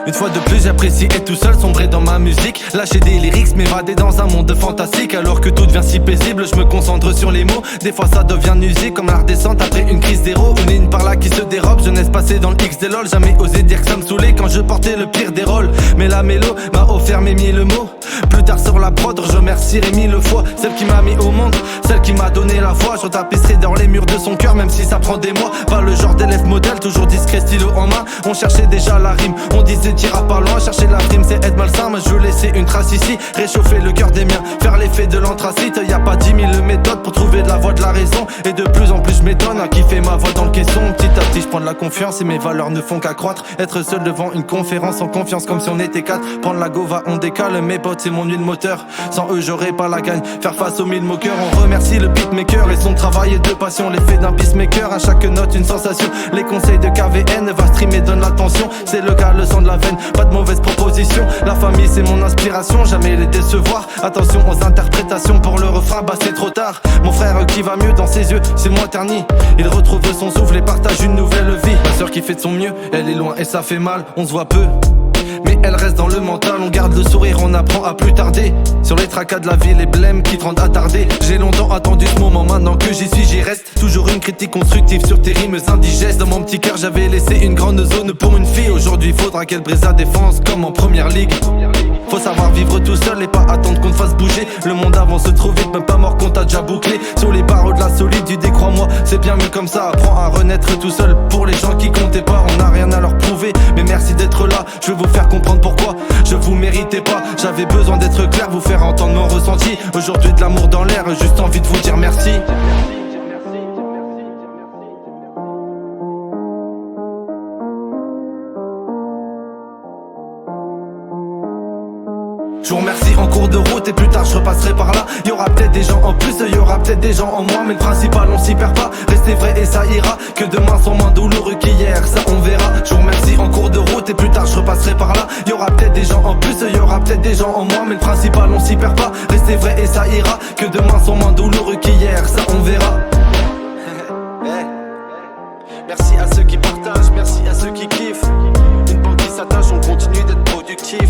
Une fois de plus j'apprécie être tout seul, sombrer dans ma musique, lâcher des lyrics, m'évader dans un monde fantastique. Alors que tout devient si paisible, je me concentre sur les mots. Des fois ça devient nuisible comme la redescente après une crise d'héros. Une ligne par là qui se dérobe, jeunesse passée dans le X des lol. Jamais osé dire que ça me saoulait quand je portais le pire des rôles. Mais la mélo m'a offert mes mille mots. Plus tard sur la prod, je remercierai mille fois celle qui m'a mis au monde, celle qui m'a donné la foi. Je tapisserai dans les murs de son cœur même si ça prend des mois. Pas le genre d'élève modèle, toujours discret, stylo en main. On cherchait déjà la rime, on disait t'iras pas loin. Chercher la prime c'est être malsain, mais je veux laisser une trace ici. Réchauffer le cœur des miens, faire l'effet de l'anthracite. Y a pas 10 000 méthodes pour trouver de la voie de la raison. Et de plus en plus je m'étonne à kiffer ma voix dans le caisson. Petit à petit je prends de la confiance et mes valeurs ne font qu'accroître. Être seul devant une conférence en confiance comme si on était quatre. Prendre la gova on décale, mes potes c'est mon huile moteur. Sans eux j'aurais pas la gagne, faire face aux mille moqueurs. On remercie le beatmaker et son travail de passion. L'effet d'un peacemaker, à chaque note une sensation. Les conseils de KVN, va streamer, donne l'attention. C'est le cas, le sang de la veine, pas de mauvaise proposition. La famille c'est mon inspiration, jamais les décevoir. Attention aux interprétations pour le refrain, bah c'est trop tard. Mon frère qui va mieux dans ses yeux, c'est moins terni. Il retrouve son souffle et partage une nouvelle vie. Ma soeur qui fait de son mieux, elle est loin et ça fait mal. On se voit peu, mais elle reste dans le mental. On garde le sourire, on apprend à plus tarder. Sur les tracas de la vie, les blèmes qui te rendent attardé. J'ai longtemps attendu ce moment, maintenant que j'y suis j'y reste. Toujours une critique constructive sur tes rimes indigestes. Dans mon petit cœur j'avais laissé une grande zone pour une fille. Aujourd'hui faudra qu'elle brise la défense comme en première ligue. Faut savoir vivre tout seul et pas attendre qu'on te fasse bouger. Le monde avance trop vite, même pas mort qu'on t'a déjà bouclé. Sur les barreaux de la solitude, crois-moi, c'est bien mieux comme ça. Apprends à renaître tout seul. Pour les gens qui comptaient pas, on n'a rien à leur prouver. Mais merci d'être là, je veux vous faire comprendre pourquoi je vous méritais pas. J'avais besoin d'être clair, vous faire entendre mon ressenti. Aujourd'hui de l'amour dans l'air, juste envie de vous dire merci. Je vous remercie en cours de route et plus tard je repasserai par là. Y'aura peut-être des gens en plus, y'aura peut-être des gens en moins. Mais le principal on s'y perd pas, restez vrai et ça ira. Que demain soit moins douloureux qu'hier, ça on verra. Je vous remercie en cours de route et plus tard je repasserai par là. Y'aura peut-être des gens en plus, y'aura peut-être des gens en moins. Mais le principal on s'y perd pas, restez vrai et ça ira. Que demain soit moins douloureux qu'hier, ça on verra. Merci à ceux qui partagent, merci à ceux qui kiffent. Une bande qui s'attache, on continue d'être productif.